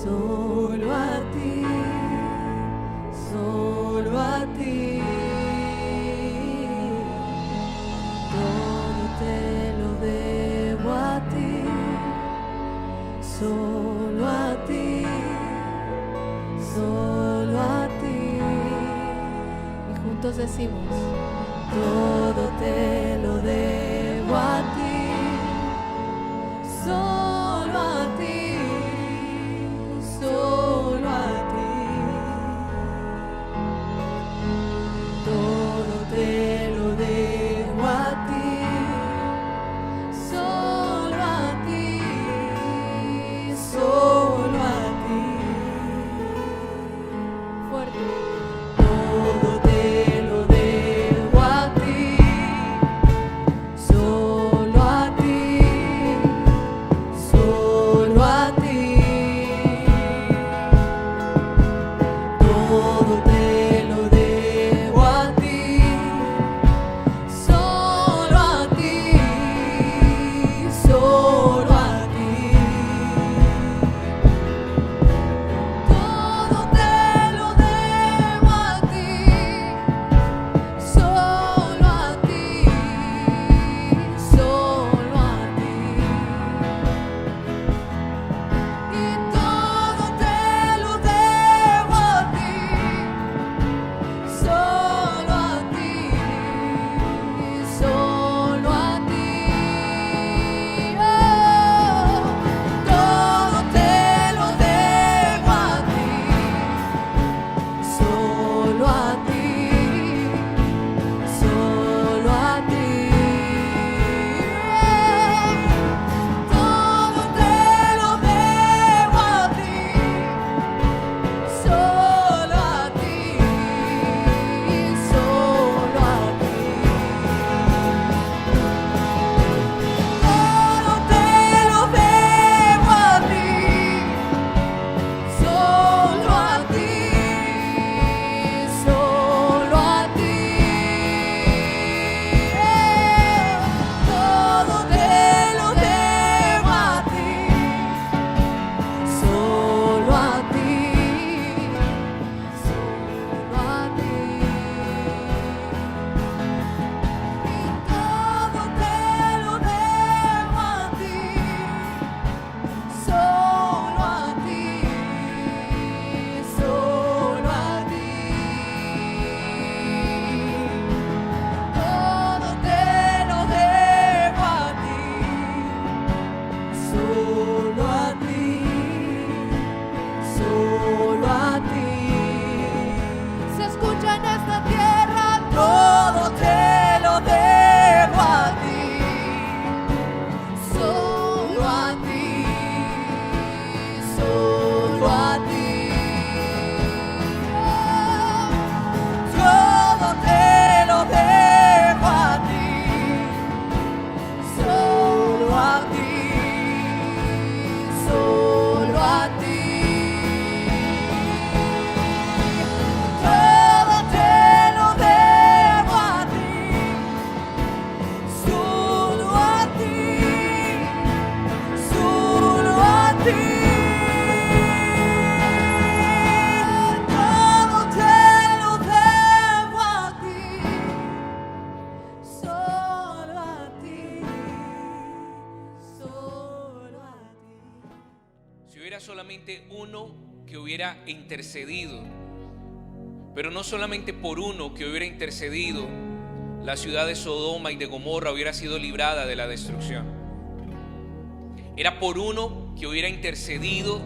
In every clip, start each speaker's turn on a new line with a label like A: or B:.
A: solo a ti, solo a ti. Todo te lo debo a ti, solo a ti, solo a ti. Y juntos decimos: todo te lo debo a ti, solo a ti, solo a ti. Todo te lo debo a ti, solo a ti, solo a ti. Fuerte. Todo te lo debo a ti, solo a ti, solo a ti. Todo te lo debo a ti, solo a ti, solo a ti. Todo te lo debo a ti, solo a ti, solo a ti. Y todo te lo debo a ti, solo a ti, solo a ti. Todo te lo debo a ti, solo a ti, solo a ti. Todo te lo debo a ti, solo a ti, solo a ti. Todo te lo debo a ti, solo a ti, solo a ti. Todo te lo debo a ti, solo a ti, solo a ti. Y todo te lo debo a ti, solo a ti, solo a ti. Todo te lo debo a ti, solo a ti, solo a ti. Se escucha en esta tierra: todo te lo debo a ti, solo a ti, solo a ti. Todo te lo debo a ti, solo a ti, solo a ti. Todo te lo debo a ti, solo a ti, solo a ti. Todo te lo debo a ti, solo a ti, solo a ti.
B: Si hubiera solamente uno que hubiera intercedido, pero no solamente por uno que hubiera intercedido, la ciudad de Sodoma y de Gomorra hubiera sido librada de la destrucción. Era por uno que hubiera intercedido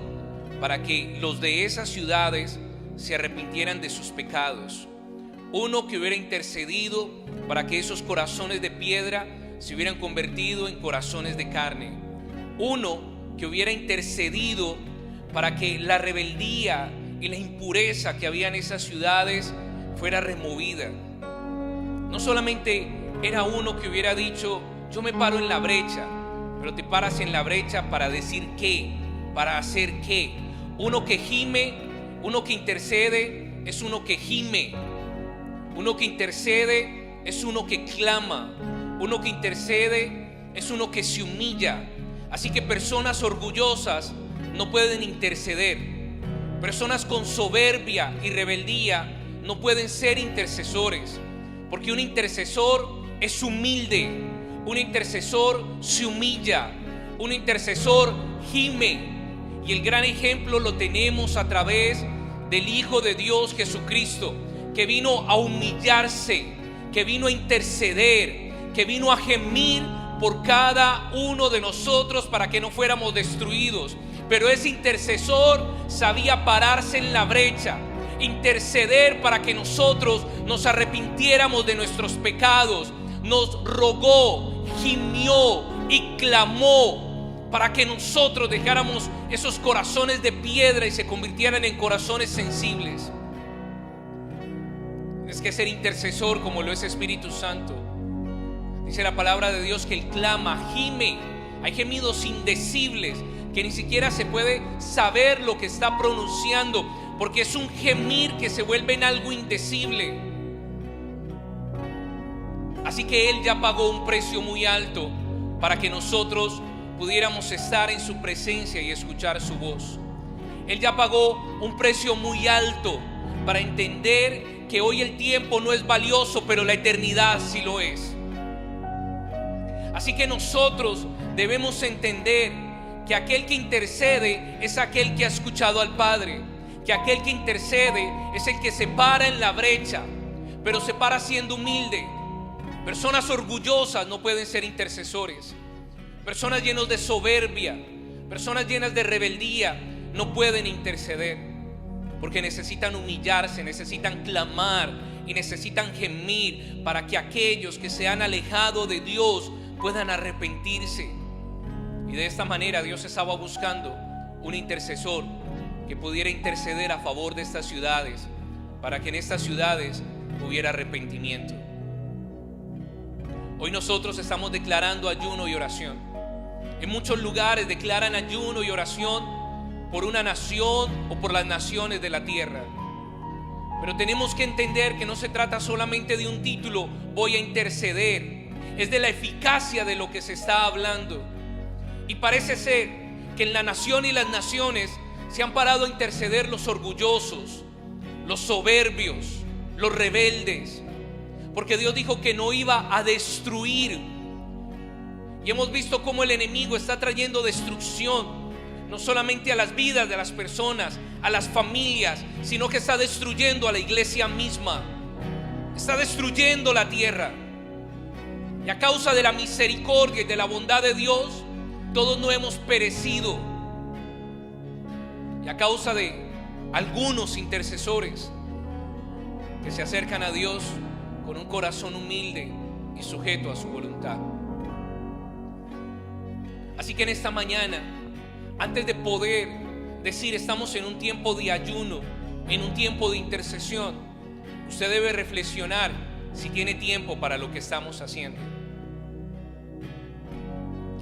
B: para que los de esas ciudades se arrepintieran de sus pecados. Uno que hubiera intercedido para que esos corazones de piedra se hubieran convertido en corazones de carne. Uno que hubiera intercedido para que la rebeldía y la impureza que había en esas ciudades fuera removida. No solamente era uno que hubiera dicho: yo me paro en la brecha, pero te paras en la brecha para decir qué, para hacer qué. Uno que gime, uno que intercede, es uno que gime. Uno que intercede es uno que clama. Uno que intercede es uno que se humilla. Así que personas orgullosas no pueden interceder. Personas con soberbia y rebeldía no pueden ser intercesores, porque un intercesor es humilde, un intercesor se humilla, un intercesor gime. Y el gran ejemplo lo tenemos a través del Hijo de Dios Jesucristo, que vino a humillarse, que vino a interceder, que vino a gemir por cada uno de nosotros para que no fuéramos destruidos. Pero ese intercesor sabía pararse en la brecha, interceder para que nosotros nos arrepintiéramos de nuestros pecados. Nos rogó, gimió y clamó para que nosotros dejáramos esos corazones de piedra y se convirtieran en corazones sensibles. Es que ser intercesor como lo es Espíritu Santo. Dice la palabra de Dios que Él clama, gime. Hay gemidos indecibles que ni siquiera se puede saber lo que está pronunciando, porque es un gemir que se vuelve en algo indecible. Así que Él ya pagó un precio muy alto para que nosotros pudiéramos estar en su presencia y escuchar su voz. Él ya pagó un precio muy alto para entender que hoy el tiempo no es valioso, pero la eternidad sí lo es. Así que nosotros debemos entender que aquel que intercede es aquel que ha escuchado al Padre, que aquel que intercede es el que se para en la brecha, pero se para siendo humilde. Personas orgullosas no pueden ser intercesores. Personas llenas de soberbia, personas llenas de rebeldía no pueden interceder, porque necesitan humillarse, necesitan clamar y necesitan gemir para que aquellos que se han alejado de Dios puedan arrepentirse. Y de esta manera Dios estaba buscando un intercesor que pudiera interceder a favor de estas ciudades, para que en estas ciudades hubiera arrepentimiento. Hoy nosotros estamos declarando ayuno y oración. En muchos lugares declaran ayuno y oración por una nación o por las naciones de la tierra. Pero tenemos que entender que no se trata solamente de un título, voy a interceder. Es de la eficacia de lo que se está hablando. Y parece ser que en la nación y las naciones se han parado a interceder los orgullosos, los soberbios, los rebeldes, porque Dios dijo que no iba a destruir. Y hemos visto cómo el enemigo está trayendo destrucción, no solamente a las vidas de las personas, a las familias, sino que está destruyendo a la iglesia misma, está destruyendo la tierra. Y a causa de la misericordia y de la bondad de Dios, todos no hemos perecido. Y a causa de algunos intercesores que se acercan a Dios con un corazón humilde y sujeto a su voluntad. Así que en esta mañana, antes de poder decir estamos en un tiempo de ayuno, en un tiempo de intercesión, usted debe reflexionar si tiene tiempo para lo que estamos haciendo.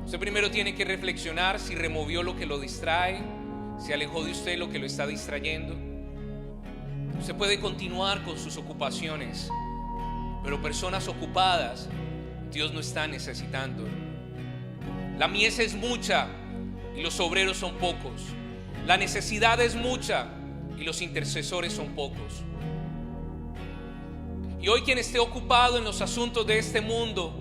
B: Usted primero tiene que reflexionar si removió lo que lo distrae, si alejó de usted lo que lo está distrayendo. Usted puede continuar con sus ocupaciones, pero personas ocupadas Dios no está necesitando. La mies es mucha y los obreros son pocos. La necesidad es mucha y los intercesores son pocos. Y hoy quien esté ocupado en los asuntos de este mundo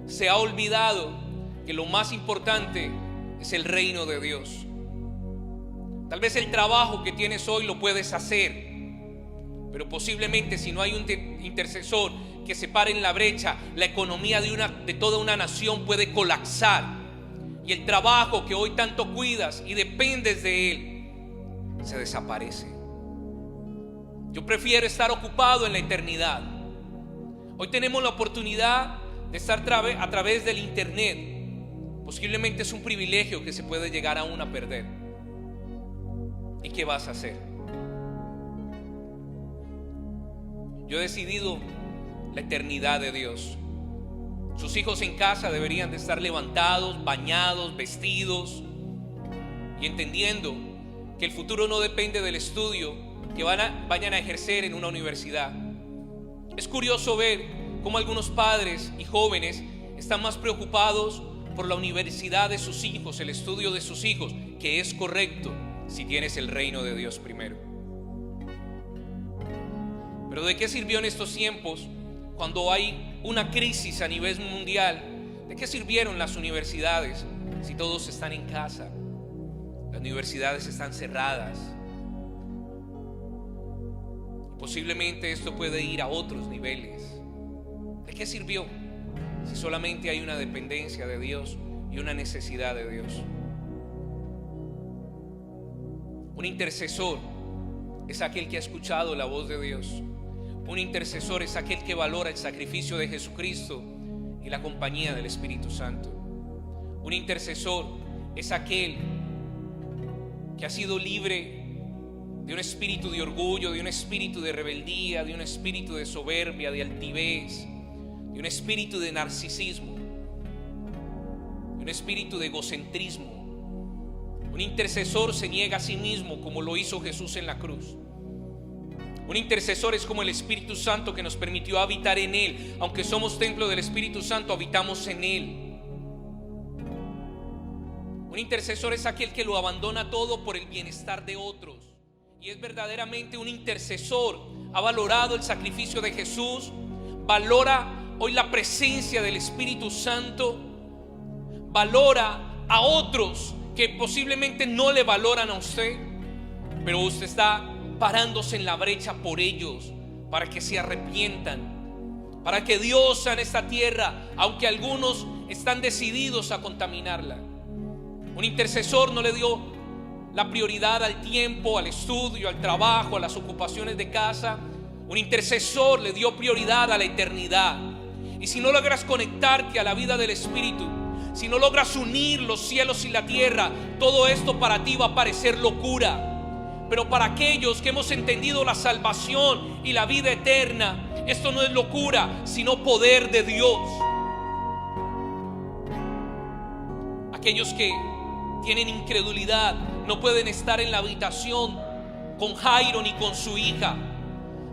B: se ha olvidado que lo más importante es el reino de Dios. Tal vez el trabajo que tienes hoy lo puedes hacer, pero posiblemente si no hay un intercesor que se pare en la brecha, la economía de toda una nación puede colapsar. Y el trabajo que hoy tanto cuidas y dependes de él se desaparece. Yo prefiero estar ocupado en la eternidad. Hoy tenemos la oportunidad de estar a través del internet. Posiblemente es un privilegio que se puede llegar aún a perder. ¿Y qué vas a hacer? Yo he decidido la eternidad de Dios. Sus hijos en casa deberían de estar levantados, bañados, vestidos y entendiendo que el futuro no depende del estudio que vayan a ejercer en una universidad. Es curioso ver cómo algunos padres y jóvenes están más preocupados por la universidad de sus hijos, el estudio de sus hijos, que es correcto si tienes el reino de Dios primero. Pero ¿de qué sirvió en estos tiempos, cuando hay una crisis a nivel mundial? ¿De qué sirvieron las universidades si todos están en casa? Las universidades están cerradas. Posiblemente esto puede ir a otros niveles. ¿De qué sirvió si solamente hay una dependencia de Dios y una necesidad de Dios? Un intercesor es aquel que ha escuchado la voz de Dios. Un intercesor es aquel que valora el sacrificio de Jesucristo y la compañía del Espíritu Santo. Un intercesor es aquel que ha sido libre de un espíritu de orgullo, de un espíritu de rebeldía, de un espíritu de soberbia, de altivez, de un espíritu de narcisismo, de un espíritu de egocentrismo. Un intercesor se niega a sí mismo, como lo hizo Jesús en la cruz. Un intercesor es como el Espíritu Santo, que nos permitió habitar en Él. Aunque somos templo del Espíritu Santo, habitamos en Él. Un intercesor es aquel que lo abandona todo por el bienestar de otros. Y es verdaderamente un intercesor. Ha valorado el sacrificio de Jesús. Valora hoy la presencia del Espíritu Santo. Valora a otros que posiblemente no le valoran a usted, pero usted está parándose en la brecha por ellos, para que se arrepientan, para que Dios en esta tierra, aunque algunos están decididos a contaminarla. Un intercesor no le dio la prioridad al tiempo, al estudio, al trabajo, a las ocupaciones de casa. Un intercesor le dio prioridad a la eternidad. Y si no logras conectarte a la vida del Espíritu, si no logras unir los cielos y la tierra, todo esto para ti va a parecer locura. Pero para aquellos que hemos entendido la salvación y la vida eterna, esto no es locura, sino poder de Dios. Aquellos que tienen incredulidad no pueden estar en la habitación con Jairo ni con su hija.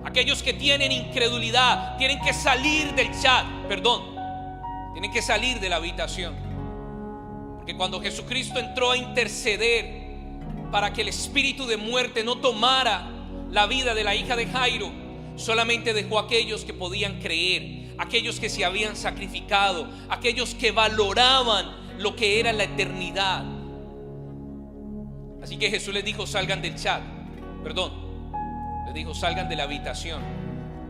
B: Aquellos que tienen incredulidad tienen que salir del chat, tienen que salir de la habitación. Porque cuando Jesucristo entró a interceder para que el espíritu de muerte no tomara la vida de la hija de Jairo, solamente dejó a aquellos que podían creer, aquellos que se habían sacrificado, aquellos que valoraban lo que era la eternidad. Así que Jesús les dijo: salgan del chat, les dijo: salgan de la habitación.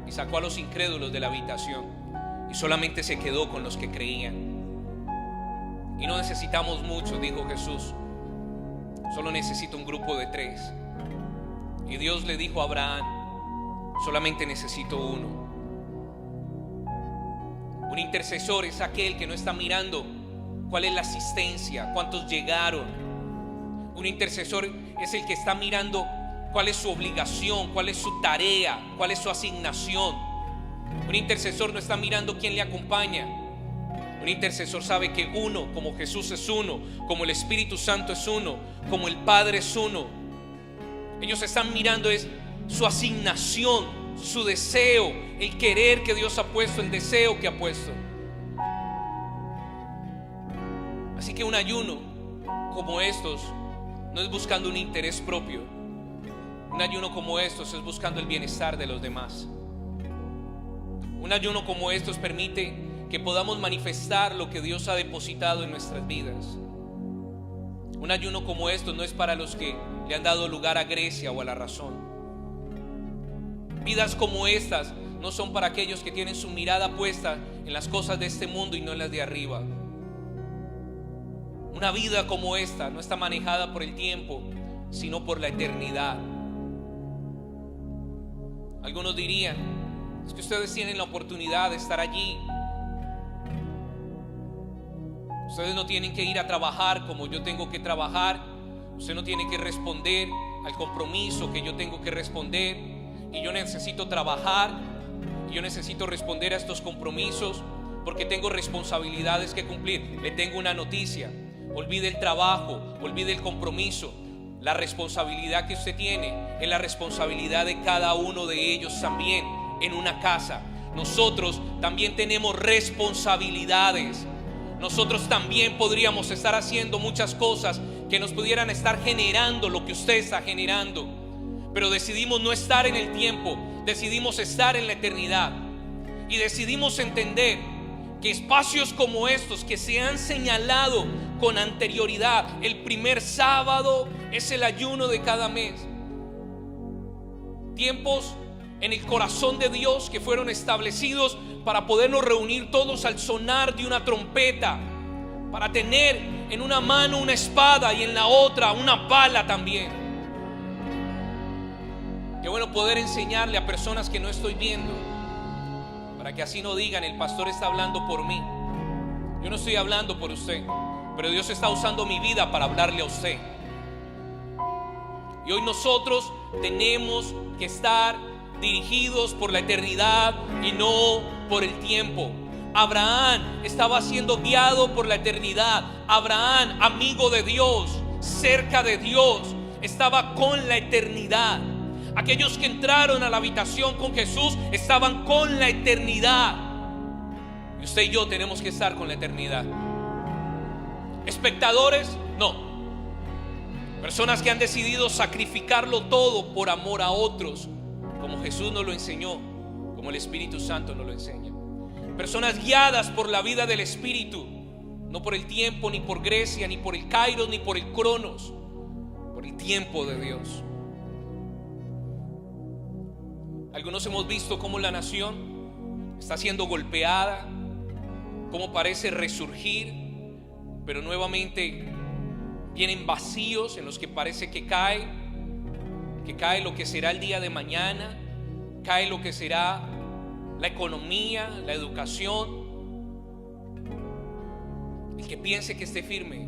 B: Y sacó a los incrédulos de la habitación y solamente se quedó con los que creían. Y no necesitamos mucho, dijo Jesús, solo necesito un grupo de 3. Y Dios le dijo a Abraham: solamente necesito uno. Un intercesor es aquel que no está mirando cuál es la asistencia, cuántos llegaron. Un intercesor es el que está mirando cuál es su obligación, cuál es su tarea, cuál es su asignación. Un intercesor no está mirando quién le acompaña. Un intercesor sabe que uno, como Jesús es uno, como el Espíritu Santo es uno, como el Padre es uno. Ellos están mirando es su asignación, su deseo, el querer que Dios ha puesto, el deseo que ha puesto. Así que un ayuno como estos no es buscando un interés propio. Un ayuno como estos es buscando el bienestar de los demás. Un ayuno como estos permite que podamos manifestar lo que Dios ha depositado en nuestras vidas. Un ayuno como estos no es para los que le han dado lugar a Grecia o a la razón. Vidas como estas no son para aquellos que tienen su mirada puesta en las cosas de este mundo y no en las de arriba. Una vida como esta no está manejada por el tiempo, sino por la eternidad. Algunos dirían: es que ustedes tienen la oportunidad de estar allí. Ustedes no tienen que ir a trabajar como yo tengo que trabajar. Usted no tiene que responder al compromiso que yo tengo que responder. Y yo necesito trabajar, y yo necesito responder a estos compromisos porque tengo responsabilidades que cumplir. Le tengo una noticia: olvide el trabajo, olvide el compromiso. La responsabilidad que usted tiene es la responsabilidad de cada uno de ellos también en una casa. Nosotros también tenemos responsabilidades. Nosotros también podríamos estar haciendo muchas cosas que nos pudieran estar generando lo que usted está generando. Pero decidimos no estar en el tiempo, decidimos estar en la eternidad. Y decidimos entender que espacios como estos que se han señalado con anterioridad, el primer sábado es el ayuno de cada mes. Tiempos en el corazón de Dios que fueron establecidos para podernos reunir todos al sonar de una trompeta, para tener en una mano una espada y en la otra una pala también. Qué bueno poder enseñarle a personas que no estoy viendo, para que así no digan: el pastor está hablando por mí. Yo no estoy hablando por usted, pero Dios está usando mi vida para hablarle a usted. Y hoy nosotros tenemos que estar dirigidos por la eternidad y no por el tiempo. Abraham estaba siendo guiado por la eternidad. Abraham, amigo de Dios, cerca de Dios, estaba con la eternidad. Aquellos que entraron a la habitación con Jesús estaban con la eternidad. Y usted y yo tenemos que estar con la eternidad. Espectadores, no. Personas que han decidido sacrificarlo todo por amor a otros, como Jesús nos lo enseñó, como el Espíritu Santo nos lo enseña. Personas guiadas por la vida del Espíritu, no por el tiempo, ni por Grecia, ni por el Kairos, ni por el Cronos, por el tiempo de Dios. Algunos hemos visto cómo la nación está siendo golpeada, cómo parece resurgir, pero nuevamente vienen vacíos en los que parece que cae lo que será el día de mañana, cae lo que será la economía, la educación. El que piense que esté firme,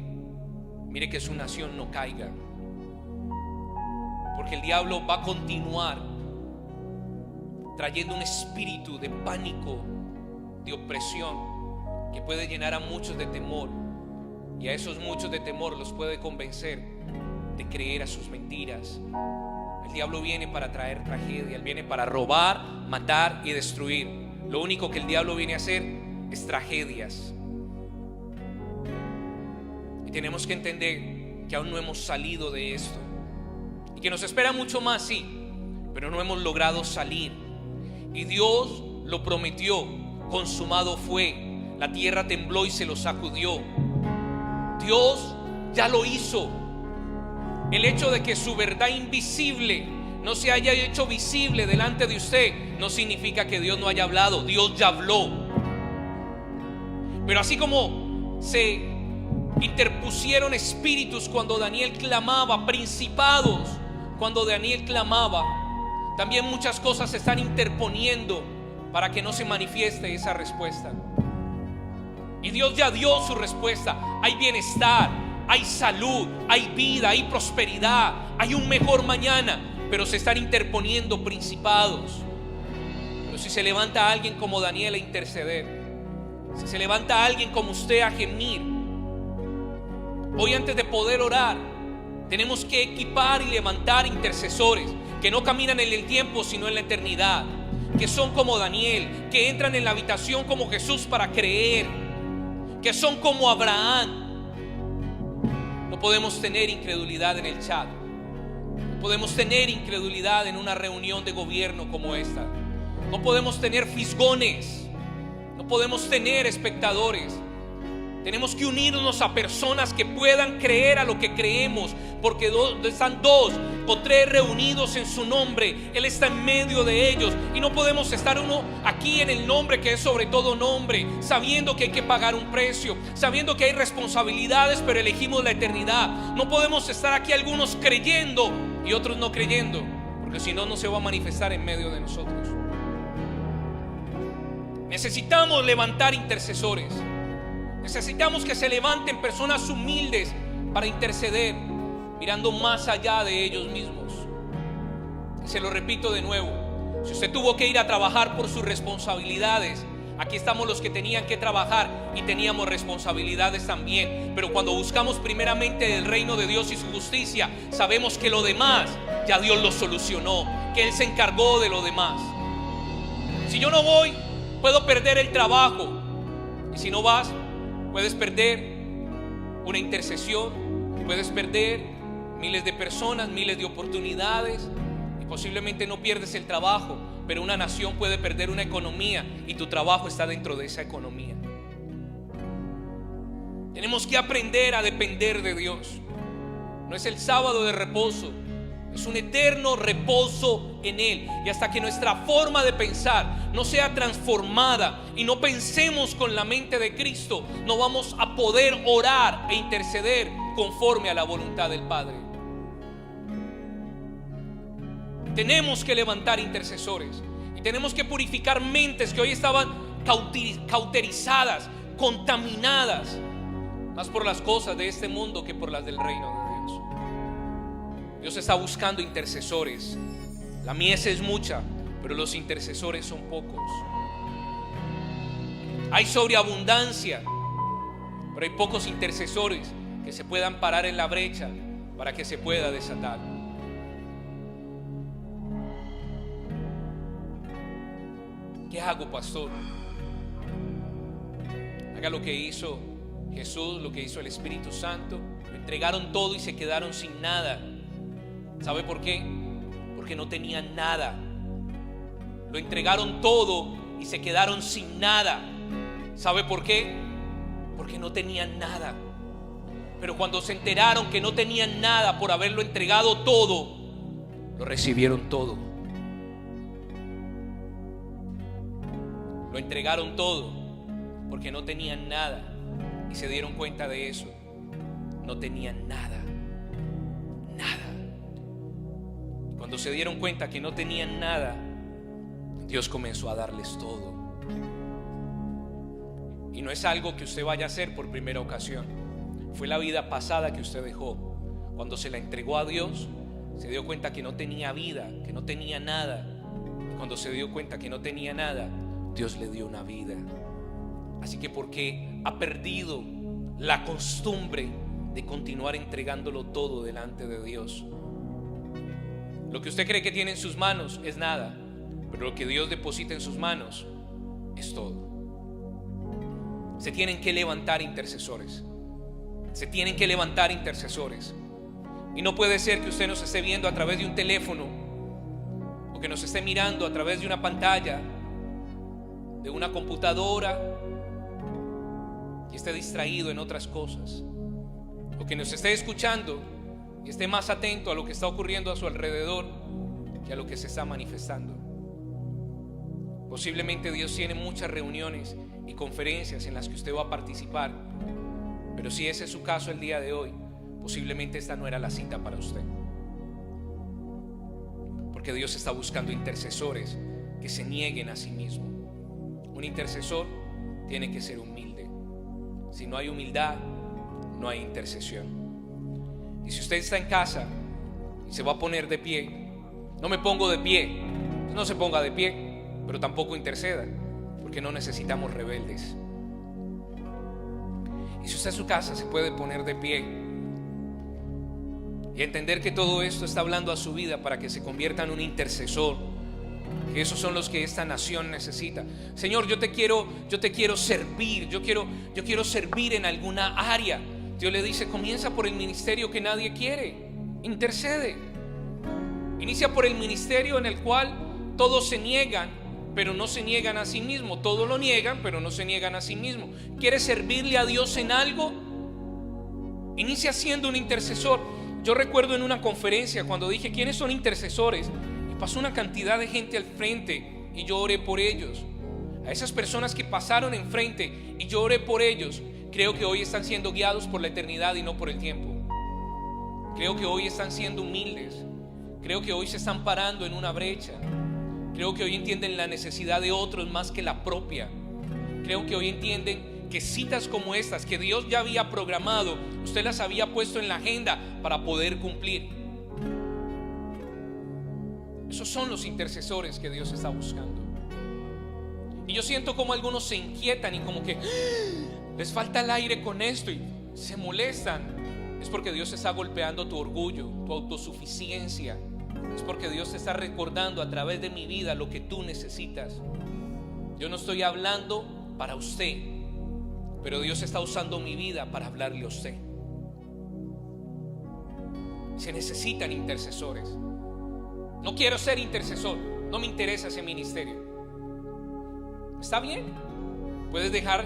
B: mire que su nación no caiga, porque el diablo va a continuar trayendo un espíritu de pánico, de opresión, que puede llenar a muchos de temor, y a esos muchos de temor los puede convencer de creer a sus mentiras. El diablo viene para traer tragedia, él viene para robar, matar y destruir. Lo único que el diablo viene a hacer es tragedias. Y tenemos que entender que aún no hemos salido de esto, y que nos espera mucho más, sí, pero no hemos logrado salir. Y Dios lo prometió, consumado fue. La tierra tembló y se lo sacudió. Dios ya lo hizo. El hecho de que su verdad invisible no se haya hecho visible delante de usted no significa que Dios no haya hablado. Dios ya habló. Pero así como se interpusieron espíritus cuando Daniel clamaba, principados cuando Daniel clamaba, también muchas cosas se están interponiendo para que no se manifieste esa respuesta. Y Dios ya dio su respuesta. Hay bienestar, hay salud, hay vida, hay prosperidad, hay un mejor mañana, pero se están interponiendo principados. Pero si se levanta alguien como Daniel a interceder, si se levanta alguien como usted a gemir, hoy antes de poder orar, tenemos que equipar y levantar intercesores que no caminan en el tiempo sino en la eternidad, que son como Daniel, que entran en la habitación como Jesús para creer, que son como Abraham. No podemos tener incredulidad en el chat, no podemos tener incredulidad en una reunión de gobierno como esta, no podemos tener fisgones, no podemos tener espectadores. Tenemos que unirnos a personas que puedan creer a lo que creemos, porque donde están dos o tres reunidos en su nombre, Él está en medio de ellos. Y no podemos estar uno aquí en el nombre que es sobre todo nombre, sabiendo que hay que pagar un precio, sabiendo que hay responsabilidades, pero elegimos la eternidad. No podemos estar aquí algunos creyendo y otros no creyendo, porque si no, no se va a manifestar en medio de nosotros. Necesitamos levantar intercesores. Necesitamos que se levanten personas humildes para interceder, mirando más allá de ellos mismos. Y se lo repito de nuevo: si usted tuvo que ir a trabajar por sus responsabilidades, aquí estamos los que tenían que trabajar y teníamos responsabilidades también. Pero cuando buscamos primeramente el reino de Dios y su justicia, sabemos que lo demás ya Dios lo solucionó, que Él se encargó de lo demás. Si yo no voy, puedo perder el trabajo, y si no vas, puedes perder una intercesión, Puedes perder miles de personas, miles de oportunidades, y posiblemente no pierdes el trabajo, pero una nación puede perder una economía y tu trabajo está dentro de esa economía. Tenemos que aprender a depender de Dios. No es el sábado de reposo, es un eterno reposo en Él. Y hasta que nuestra forma de pensar no sea transformada y no pensemos con la mente de Cristo, no vamos a poder orar e interceder conforme a la voluntad del Padre. Tenemos que levantar intercesores y tenemos que purificar mentes que hoy estaban cauterizadas, contaminadas, más por las cosas de este mundo que por las del reino de Dios. Dios está buscando intercesores. La mies es mucha, pero los intercesores son pocos. Hay sobreabundancia, pero hay pocos intercesores que se puedan parar en la brecha para que se pueda desatar. ¿Qué hago, pastor? Haga lo que hizo Jesús, lo que hizo el Espíritu Santo. Lo entregaron todo y se quedaron sin nada. ¿Sabe por qué? Porque no tenían nada. Lo entregaron todo y se quedaron sin nada. ¿Sabe por qué? Porque no tenían nada. Pero cuando se enteraron que no tenían nada por haberlo entregado todo, lo recibieron todo. Lo entregaron todo porque no tenían nada y se dieron cuenta de eso. No tenían nada. Nada. Cuando se dieron cuenta que no tenían nada, Dios comenzó a darles todo. Y no es algo que usted vaya a hacer por primera ocasión. Fue la vida pasada que usted dejó. Cuando se la entregó a Dios, se dio cuenta que no tenía vida, que no tenía nada. Y cuando se dio cuenta que no tenía nada, Dios le dio una vida. Así que porque ha perdido la costumbre de continuar entregándolo todo delante de Dios. Lo que usted cree que tiene en sus manos es nada, pero lo que Dios deposita en sus manos es todo. Se tienen que levantar intercesores. Se tienen que levantar intercesores. Y no puede ser que usted nos esté viendo a través de un teléfono, o que nos esté mirando a través de una pantalla, de una computadora, y esté distraído en otras cosas, o que nos esté escuchando y esté más atento a lo que está ocurriendo a su alrededor que a lo que se está manifestando. Posiblemente Dios tiene muchas reuniones y conferencias en las que usted va a participar, pero si ese es su caso el día de hoy, posiblemente esta no era la cita para usted, porque Dios está buscando intercesores que se nieguen a sí mismos. Un intercesor tiene que ser humilde. Si no hay humildad, no hay intercesión. Y si usted está en casa y se va a poner de pie, no me pongo de pie, no se ponga de pie, pero tampoco interceda, porque no necesitamos rebeldes. Y si usted en su casa se puede poner de pie y entender que todo esto está hablando a su vida para que se convierta en un intercesor, que esos son los que esta nación necesita. Señor, yo te quiero servir, yo quiero servir en alguna área. Dios le dice: comienza por el ministerio que nadie quiere, intercede. Inicia por el ministerio en el cual todos se niegan, pero no se niegan a sí mismos. Todos lo niegan, pero no se niegan a sí mismos. ¿Quieres servirle a Dios en algo? Inicia siendo un intercesor. Yo recuerdo en una conferencia cuando dije ¿quiénes son intercesores? Y pasó una cantidad de gente al frente y yo oré por ellos. A esas personas que pasaron enfrente y yo oré por ellos, creo que hoy están siendo guiados por la eternidad y no por el tiempo. Creo que hoy están siendo humildes. Creo que hoy se están parando en una brecha. Creo que hoy entienden la necesidad de otros más que la propia. Creo que hoy entienden que citas como estas, que Dios ya había programado, usted las había puesto en la agenda para poder cumplir. Esos son los intercesores que Dios está buscando. Y yo siento como algunos se inquietan y como que les falta el aire con esto y se molestan. Es porque Dios está golpeando tu orgullo, tu autosuficiencia. Es porque Dios te está recordando a través de mi vida lo que tú necesitas. Yo no estoy hablando para usted, pero Dios está usando mi vida para hablarle a usted. Se necesitan intercesores. No quiero ser intercesor, no me interesa ese ministerio. Está bien, puedes dejar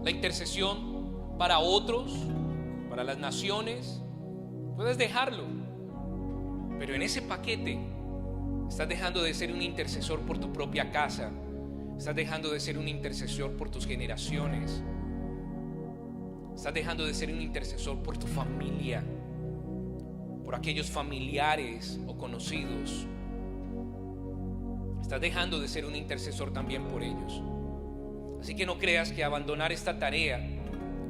B: la intercesión para otros, para las naciones, puedes dejarlo, pero en ese paquete estás dejando de ser un intercesor por tu propia casa, estás dejando de ser un intercesor por tus generaciones, estás dejando de ser un intercesor por tu familia, por aquellos familiares o conocidos. Estás dejando de ser un intercesor también por ellos. Así que no creas que abandonar esta tarea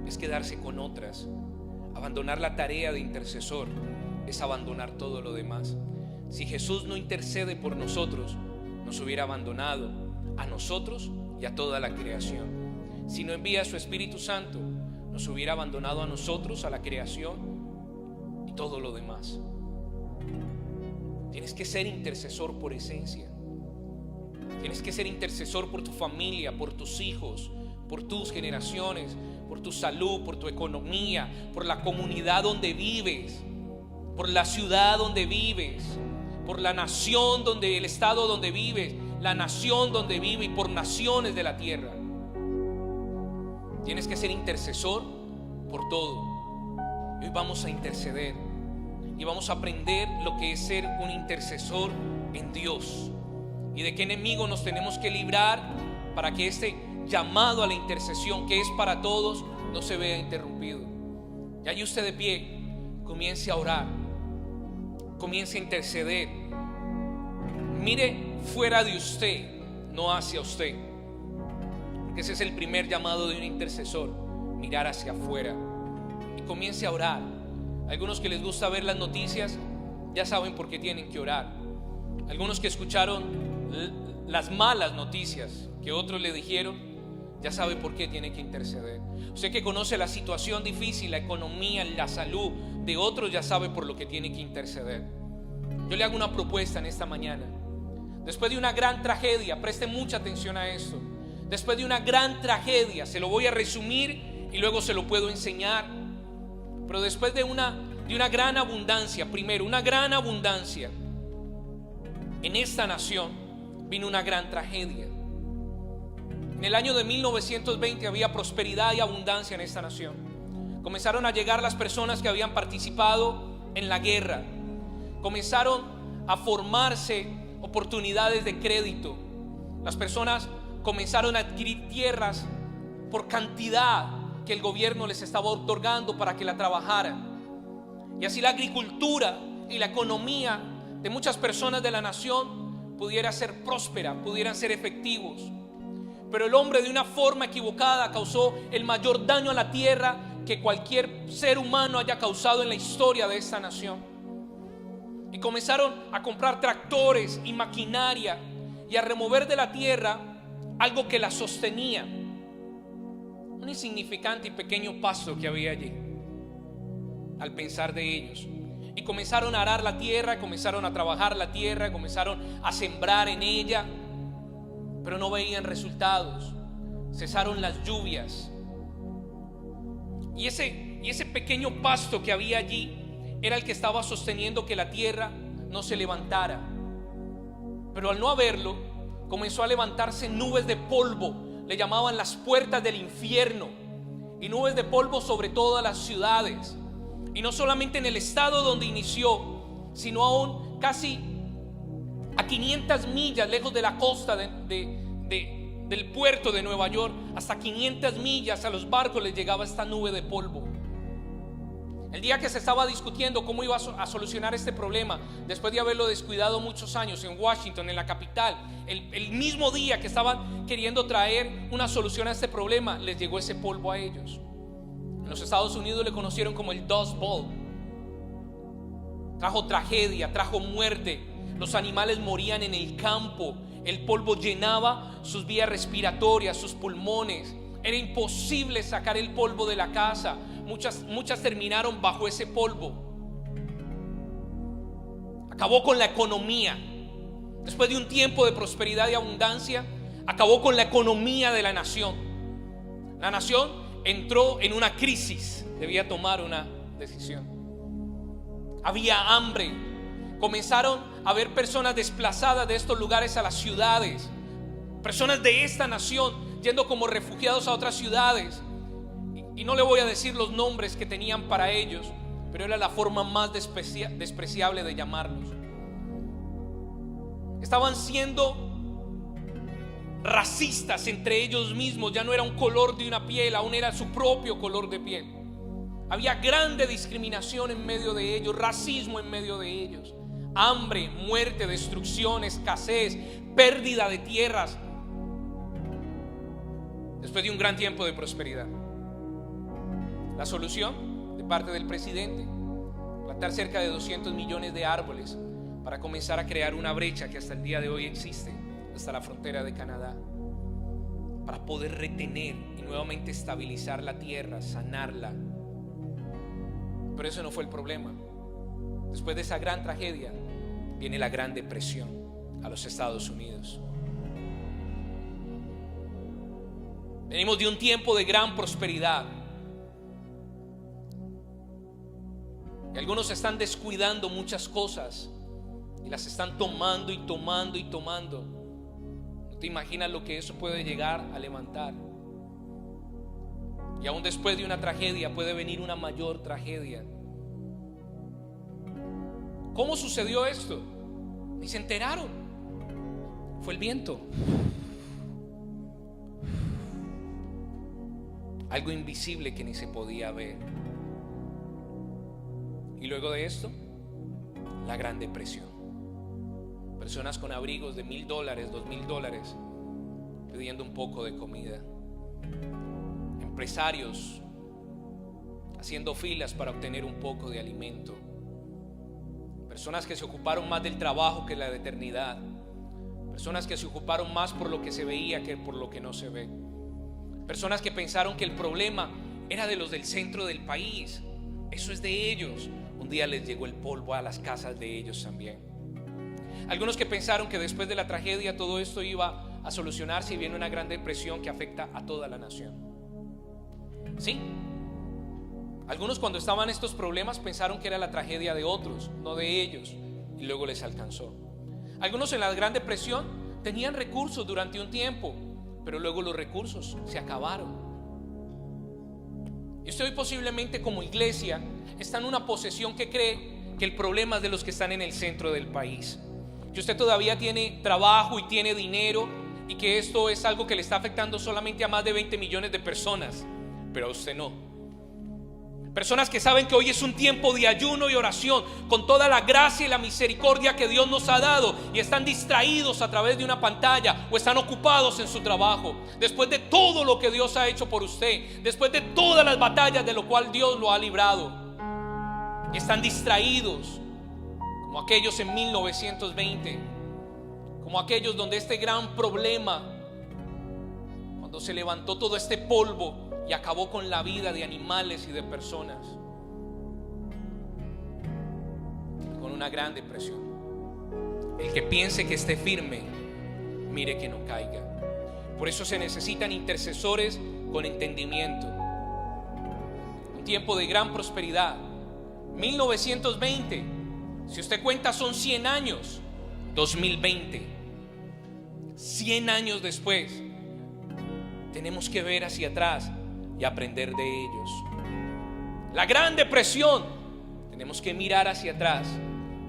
B: es quedarse con otras. Abandonar la tarea de intercesor es abandonar todo lo demás. Si Jesús no intercede por nosotros, nos hubiera abandonado a nosotros y a toda la creación. Si no envía a su Espíritu Santo, nos hubiera abandonado a nosotros, a la creación y todo lo demás. Tienes que ser intercesor por esencia. Tienes que ser intercesor por tu familia, por tus hijos, por tus generaciones, por tu salud, por tu economía, por la comunidad donde vives, por la ciudad donde vives, por la nación donde, el estado donde vives, la nación donde vives y por naciones de la tierra. Tienes que ser intercesor por todo. Hoy vamos a interceder y vamos a aprender lo que es ser un intercesor en Dios y de qué enemigo nos tenemos que librar para que este llamado a la intercesión, que es para todos, no se vea interrumpido. Y allí usted de pie, comience a orar, comience a interceder. Mire fuera de usted, no hacia usted, porque ese es el primer llamado de un intercesor, mirar hacia afuera. Y comience a orar. Algunos que les gusta ver las noticias ya saben por qué tienen que orar. Algunos que escucharon las malas noticias que otros le dijeron, ya sabe por qué tiene que interceder. Usted que conoce la situación difícil, la economía, la salud de otros, ya sabe por lo que tiene que interceder. Yo le hago una propuesta en esta mañana. Después de una gran tragedia, preste mucha atención a esto. Después de una gran tragedia, se lo voy a resumir y luego se lo puedo enseñar. Pero después de una gran abundancia, primero una gran abundancia en esta nación, vino una gran tragedia. En el año de 1920 había prosperidad y abundancia en esta nación. Comenzaron a llegar las personas que habían participado en la guerra. Comenzaron a formarse oportunidades de crédito. Las personas comenzaron a adquirir tierras por cantidad que el gobierno les estaba otorgando para que la trabajaran. Y así la agricultura y la economía de muchas personas de la nación pudiera ser próspera, pudieran ser efectivos. Pero el hombre, de una forma equivocada, causó el mayor daño a la tierra que cualquier ser humano haya causado en la historia de esta nación. Y comenzaron a comprar tractores y maquinaria y a remover de la tierra algo que la sostenía, un insignificante y pequeño pasto que había allí, al pensar de ellos. Y comenzaron a arar la tierra, comenzaron a trabajar la tierra, comenzaron a sembrar en ella, pero no veían resultados. Cesaron las lluvias. Y ese pequeño pasto que había allí era el que estaba sosteniendo que la tierra no se levantara. Pero al no haberlo, comenzó a levantarse nubes de polvo. Le llamaban las puertas del infierno. Y nubes de polvo sobre todas las ciudades. Y no solamente en el estado donde inició, sino aún casi a 500 millas lejos de la costa del puerto de Nueva York. Hasta 500 millas a los barcos les llegaba esta nube de polvo. El día que se estaba discutiendo cómo iba a solucionar este problema, después de haberlo descuidado muchos años en Washington, en la capital, el mismo día que estaban queriendo traer una solución a este problema, les llegó ese polvo a ellos. En los Estados Unidos le conocieron como el Dust Bowl. Trajo tragedia, trajo muerte. Los animales morían en el campo. El polvo llenaba sus vías respiratorias, sus pulmones. Era imposible sacar el polvo de la casa. Muchas terminaron bajo ese polvo. Acabó con la economía. Después de un tiempo de prosperidad y abundancia, acabó con la economía de la nación. La nación entró en una crisis, debía tomar una decisión. había hambre. Comenzaron a haber personas desplazadas de estos lugares a las ciudades, personas de esta nación yendo como refugiados a otras ciudades. Y no le voy a decir los nombres que tenían para ellos, pero era la forma más despreciable de llamarlos. Estaban siendo racistas entre ellos mismos. Ya no era un color de una piel, aún era su propio color de piel. Había grande discriminación en medio de ellos, racismo en medio de ellos, hambre, muerte, destrucción, escasez, pérdida de tierras. Después de un gran tiempo de prosperidad, la solución de parte del presidente: plantar cerca de 200 millones de árboles para comenzar a crear una brecha que hasta el día de hoy existe hasta la frontera de Canadá, para poder retener y nuevamente estabilizar la tierra, sanarla. Pero eso no fue el problema. Después de esa gran tragedia viene la Gran Depresión a los Estados Unidos. Venimos de un tiempo de gran prosperidad, y algunos están descuidando muchas cosas y las están tomando y tomando y tomando. No te imaginas lo que eso puede llegar a levantar. Y aún después de una tragedia puede venir una mayor tragedia. ¿Cómo sucedió esto? Ni se enteraron. Fue el viento. Algo invisible que ni se podía ver. Y luego de esto, la Gran Depresión. Personas con abrigos de $1,000, $2,000, pidiendo un poco de comida. Empresarios haciendo filas para obtener un poco de alimento. Personas que se ocuparon más del trabajo que la de eternidad. Personas que se ocuparon más por lo que se veía que por lo que no se ve. Personas que pensaron que el problema era de los del centro del país. Eso es de ellos. Un día les llegó el polvo a las casas de ellos también. Algunos que pensaron que después de la tragedia todo esto iba a solucionarse y viene una gran depresión que afecta a toda la nación. Sí. Algunos, cuando estaban estos problemas, pensaron que era la tragedia de otros, no de ellos, y luego les alcanzó. Algunos en la Gran Depresión tenían recursos durante un tiempo, pero luego los recursos se acabaron. Y usted hoy posiblemente como iglesia está en una posesión que cree que el problema es de los que están en el centro del país, que usted todavía tiene trabajo y tiene dinero, y que esto es algo que le está afectando solamente a más de 20 millones de personas, pero a usted no. Personas que saben que hoy es un tiempo de ayuno y oración con toda la gracia y la misericordia que Dios nos ha dado, y están distraídos a través de una pantalla o están ocupados en su trabajo. Después de todo lo que Dios ha hecho por usted, después de todas las batallas de lo cual Dios lo ha librado, y están distraídos como aquellos en 1920, como aquellos donde este gran problema, cuando se levantó todo este polvo y acabó con la vida de animales y de personas, con una gran depresión. El que piense que esté firme, mire que no caiga. Por eso se necesitan intercesores con entendimiento. Un tiempo de gran prosperidad. 1920, si usted cuenta, son 100 años. 2020, 100 años después, tenemos que ver hacia atrás y aprender de ellos. La Gran Depresión, tenemos que mirar hacia atrás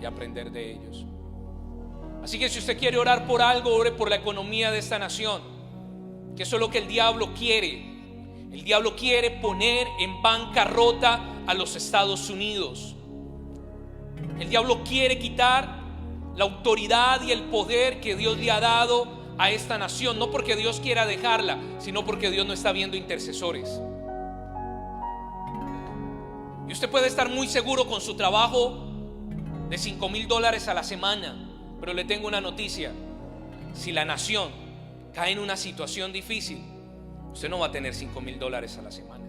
B: y aprender de ellos. Así que si usted quiere orar por algo, ore por la economía de esta nación, que eso es lo que el diablo quiere. El diablo quiere poner en bancarrota a los Estados Unidos. El diablo quiere quitar la autoridad y el poder que Dios le ha dado a esta nación, no porque Dios quiera dejarla, sino porque Dios no está viendo intercesores. Y usted puede estar muy seguro con su trabajo de $5,000 a la semana, pero le tengo una noticia: si la nación cae en una situación difícil, usted no va a tener $5,000 a la semana.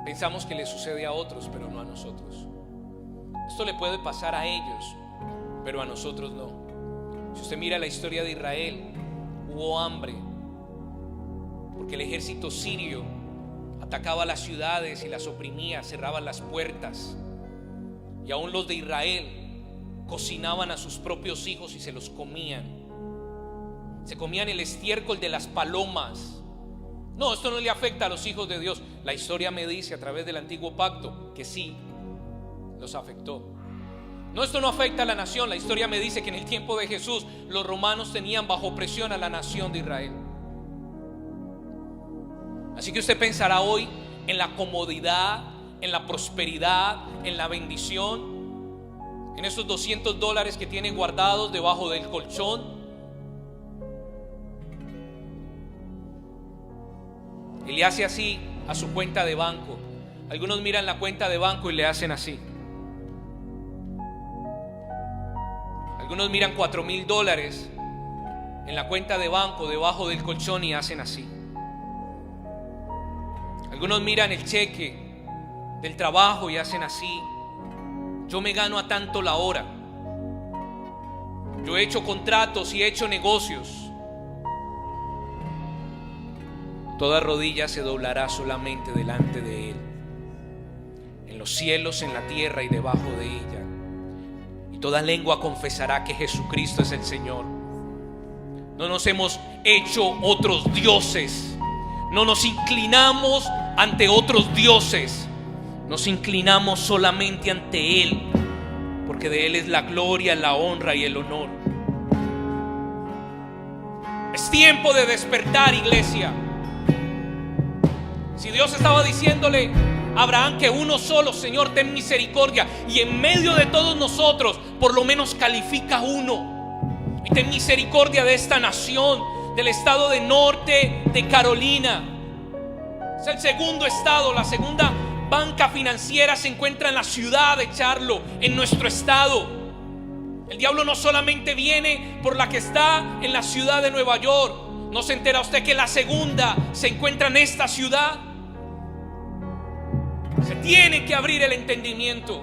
B: Pensamos que le sucede a otros, pero no a nosotros. Esto le puede pasar a ellos, pero a nosotros no. Si usted mira la historia de Israel, hubo hambre porque el ejército sirio atacaba las ciudades y las oprimía, cerraban las puertas. Y aún los de Israel cocinaban a sus propios hijos y se los comían. Se comían el estiércol de las palomas. No, esto no le afecta a los hijos de Dios. La historia me dice a través del antiguo pacto que sí los afectó. No, esto no afecta a la nación. La historia me dice que en el tiempo de Jesús los romanos tenían bajo presión a la nación de Israel. Así que usted pensará hoy en la comodidad, en la prosperidad, en la bendición, en esos $200 que tiene guardados debajo del colchón. Y le hace así a su cuenta de banco. Algunos miran la cuenta de banco y le hacen así. Algunos miran $4,000 en la cuenta de banco debajo del colchón y hacen así. Algunos miran el cheque del trabajo y hacen así. Yo me gano a tanto la hora. Yo he hecho contratos y he hecho negocios. Toda rodilla se doblará solamente delante de Él, en los cielos, en la tierra y debajo de ella. Y toda lengua confesará que Jesucristo es el Señor. No nos hemos hecho otros dioses. No nos inclinamos ante otros dioses. Nos inclinamos solamente ante Él, porque de Él es la gloria, la honra y el honor. Es tiempo de despertar, iglesia. Si Dios estaba diciéndole a Abraham que uno solo, Señor, ten misericordia, y en medio de todos nosotros por lo menos califica uno, y ten misericordia de esta nación, del estado de norte de Carolina. Es el segundo estado, la segunda banca financiera se encuentra en la ciudad de Charlotte, en nuestro estado. El diablo no solamente viene por la que está en la ciudad de Nueva York. ¿No se entera usted que la segunda se encuentra en esta ciudad? Se tiene que abrir el entendimiento.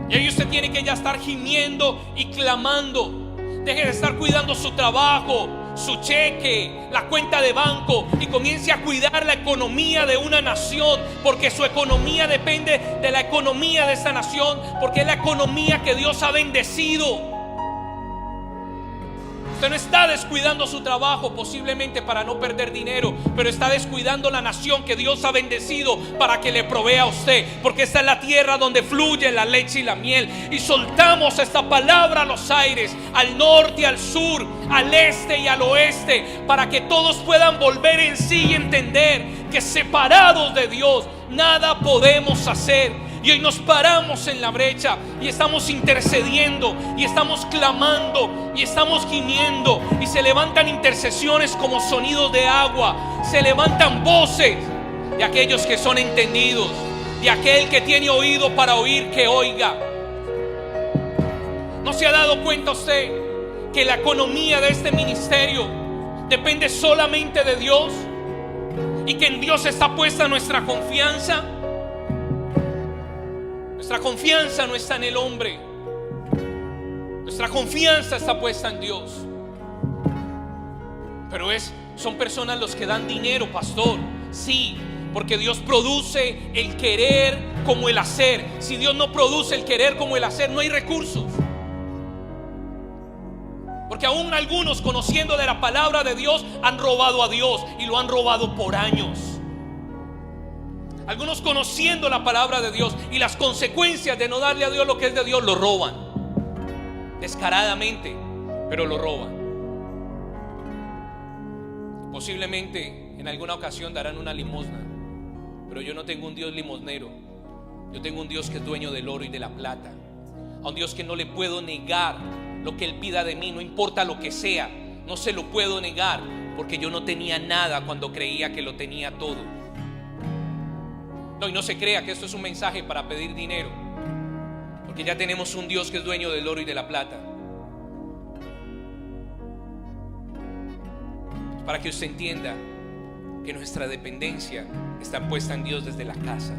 B: Y ahí usted tiene que ya estar gimiendo y clamando. Deje de estar cuidando su trabajo, su cheque, la cuenta de banco, y comience a cuidar la economía de una nación, porque su economía depende de la economía de esta nación, porque es la economía que Dios ha bendecido. Usted no está descuidando su trabajo posiblemente para no perder dinero, pero está descuidando la nación que Dios ha bendecido para que le provea a usted, porque esta es la tierra donde fluye la leche y la miel. Y soltamos esta palabra a los aires, al norte, al sur, al este y al oeste, para que todos puedan volver en sí y entender que separados de Dios nada podemos hacer. Y hoy nos paramos en la brecha y estamos intercediendo y estamos clamando y estamos gimiendo, y se levantan intercesiones como sonidos de agua. Se levantan voces de aquellos que son entendidos, de aquel que tiene oído para oír, que oiga. ¿No se ha dado cuenta usted que la economía de este ministerio depende solamente de Dios, y que en Dios está puesta nuestra confianza? Nuestra confianza no está en el hombre. Nuestra confianza está puesta en Dios. Pero son personas los que dan dinero, pastor. Sí, porque Dios produce el querer como el hacer. Si Dios no produce el querer como el hacer, no hay recursos. Porque aún algunos, conociendo de la palabra de Dios, han robado a Dios, y lo han robado por años. Algunos, conociendo la palabra de Dios y las consecuencias de no darle a Dios lo que es de Dios, lo roban descaradamente, pero lo roban. Posiblemente en alguna ocasión darán una limosna, pero yo no tengo un Dios limosnero. Yo tengo un Dios que es dueño del oro y de la plata, a un Dios que no le puedo negar lo que Él pida de mí, no importa lo que sea. No se lo puedo negar, porque yo no tenía nada cuando creía que lo tenía todo. No, y no se crea que esto es un mensaje para pedir dinero, porque ya tenemos un Dios que es dueño del oro y de la plata. Para que usted entienda que nuestra dependencia está puesta en Dios desde la casa,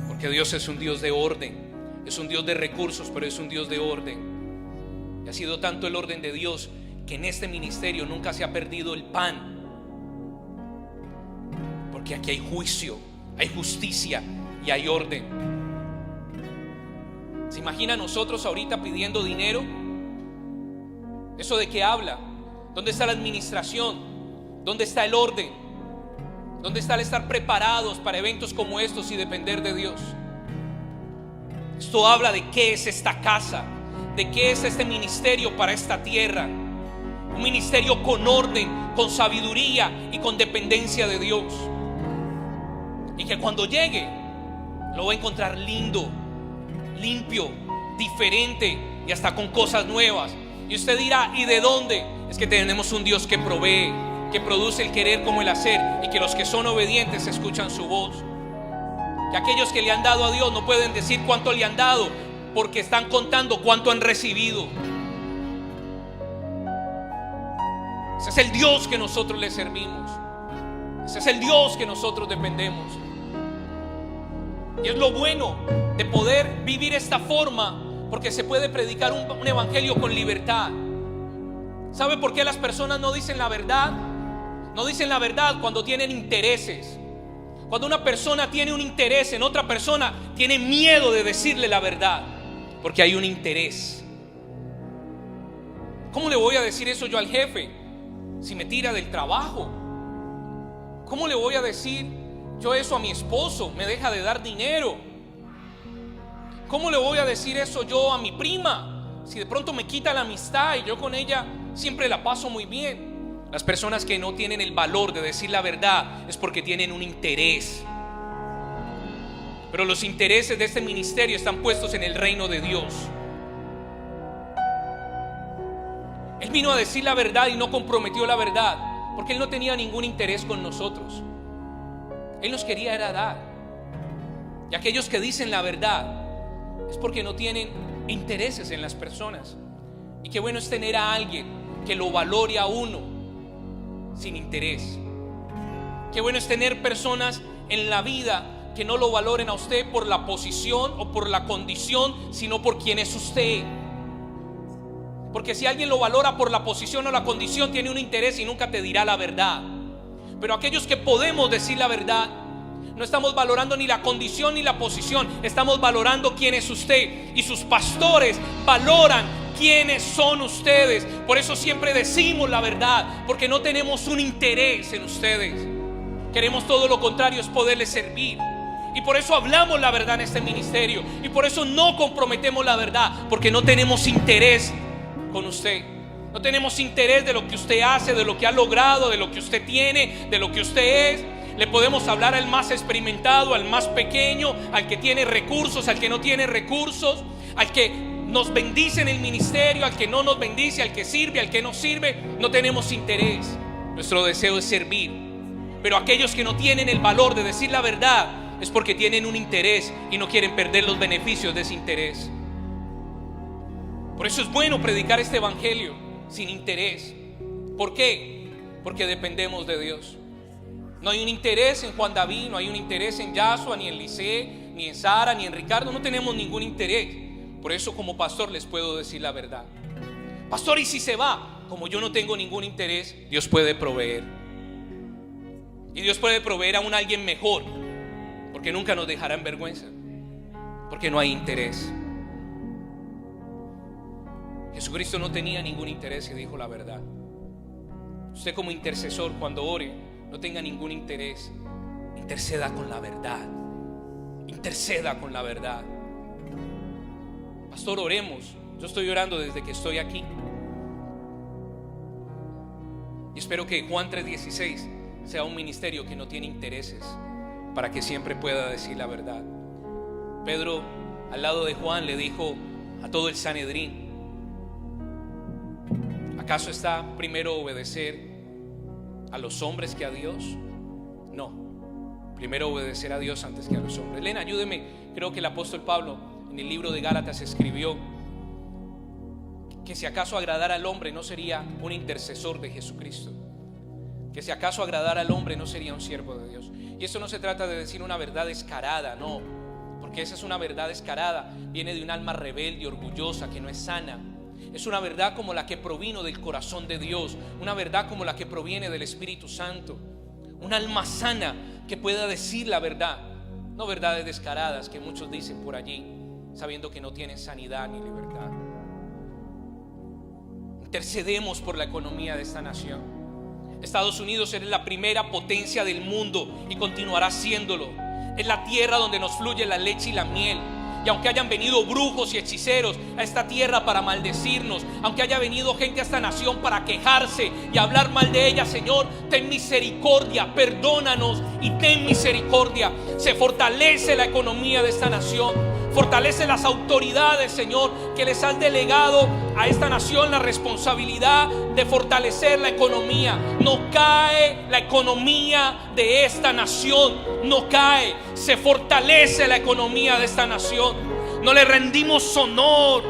B: porque Dios es un Dios de orden. Es un Dios de recursos, pero es un Dios de orden. Y ha sido tanto el orden de Dios que en este ministerio nunca se ha perdido el pan. Porque aquí hay juicio, hay justicia y hay orden. ¿Se imagina nosotros ahorita pidiendo dinero? ¿Eso de qué habla? ¿Dónde está la administración? ¿Dónde está el orden? ¿Dónde está el estar preparados para eventos como estos y depender de Dios? Esto habla de qué es esta casa, de qué es este ministerio para esta tierra. Un ministerio con orden, con sabiduría y con dependencia de Dios. Y que cuando llegue lo va a encontrar lindo, limpio, diferente y hasta con cosas nuevas. Y usted dirá, ¿y de dónde? Es que tenemos un Dios que provee, que produce el querer como el hacer, y que los que son obedientes escuchan su voz. Que aquellos que le han dado a Dios no pueden decir cuánto le han dado, porque están contando cuánto han recibido. Ese es el Dios que nosotros le servimos. Ese es el Dios que nosotros dependemos. Y es lo bueno de poder vivir esta forma, porque se puede predicar un evangelio con libertad. ¿Sabe por qué las personas no dicen la verdad? No dicen la verdad cuando tienen intereses. Cuando una persona tiene un interés en otra persona, tiene miedo de decirle la verdad, porque hay un interés. ¿Cómo le voy a decir eso yo al jefe si me tira del trabajo? ¿Cómo le voy a decir yo eso a mi esposo? Me deja de dar dinero. ¿Cómo le voy a decir eso yo a mi prima si de pronto me quita la amistad y yo con ella siempre la paso muy bien? Las personas que no tienen el valor de decir la verdad es porque tienen un interés. Pero los intereses de este ministerio están puestos en el reino de Dios. Él vino a decir la verdad y no comprometió la verdad, porque Él no tenía ningún interés con nosotros. Él nos quería era dar. Y aquellos que dicen la verdad es porque no tienen intereses en las personas. Y qué bueno es tener a alguien que lo valore a uno sin interés. Qué bueno es tener personas en la vida que no lo valoren a usted por la posición o por la condición, sino por quién es usted. Porque si alguien lo valora por la posición o la condición, tiene un interés y nunca te dirá la verdad. Pero aquellos que podemos decir la verdad, no estamos valorando ni la condición ni la posición, estamos valorando quién es usted. Y sus pastores valoran quiénes son ustedes. Por eso siempre decimos la verdad, porque no tenemos un interés en ustedes. Queremos todo lo contrario, es poderles servir. Y por eso hablamos la verdad en este ministerio. Y por eso no comprometemos la verdad, porque no tenemos interés con usted. No tenemos interés de lo que usted hace, de lo que ha logrado, de lo que usted tiene, de lo que usted es. Le podemos hablar al más experimentado, al más pequeño, al que tiene recursos, al que no tiene recursos, al que nos bendice en el ministerio, al que no nos bendice, al que sirve, al que no sirve. No tenemos interés. Nuestro deseo es servir. Pero aquellos que no tienen el valor de decir la verdad es porque tienen un interés y no quieren perder los beneficios de ese interés. Por eso es bueno predicar este evangelio sin interés. ¿Por qué? Porque dependemos de Dios. No hay un interés en Juan David, no hay un interés en Yasua, ni en Lice, ni en Sara, ni en Ricardo. No tenemos ningún interés. Por eso como pastor les puedo decir la verdad. Pastor, ¿y si se va? Como yo no tengo ningún interés, Dios puede proveer. Y Dios puede proveer a alguien mejor, porque nunca nos dejará en vergüenza, porque no hay interés. Jesucristo no tenía ningún interés y dijo la verdad. Usted como intercesor, cuando ore, no tenga ningún interés. Interceda con la verdad. Interceda con la verdad. Pastor, oremos. Yo estoy orando desde que estoy aquí. Y espero que Juan 3:16 sea un ministerio que no tiene intereses, para que siempre pueda decir la verdad. Pedro, al lado de Juan, le dijo a todo el Sanedrín: ¿acaso está primero obedecer a los hombres que a Dios? No, primero obedecer a Dios antes que a los hombres. Elena, ayúdeme. Creo que el apóstol Pablo en el libro de Gálatas escribió que si acaso agradara al hombre no sería un intercesor de Jesucristo, que si acaso agradara al hombre no sería un siervo de Dios. Y esto no se trata de decir una verdad descarada, no, porque esa es una verdad descarada, viene de un alma rebelde, orgullosa, que no es sana. Es una verdad como la que provino del corazón de Dios, una verdad como la que proviene del Espíritu Santo. Un alma sana que pueda decir la verdad, no verdades descaradas que muchos dicen por allí, sabiendo que no tienen sanidad ni libertad. Intercedemos por la economía de esta nación. Estados Unidos es la primera potencia del mundo y continuará siéndolo. Es la tierra donde nos fluye la leche y la miel. Y aunque hayan venido brujos y hechiceros a esta tierra para maldecirnos, aunque haya venido gente a esta nación para quejarse y hablar mal de ella, Señor, ten misericordia, perdónanos y ten misericordia. Se fortalece la economía de esta nación, fortalece las autoridades, Señor, que les has delegado a esta nación la responsabilidad de fortalecer la economía. No cae la economía de esta nación, no cae, se fortalece la economía de esta nación. No le rendimos honor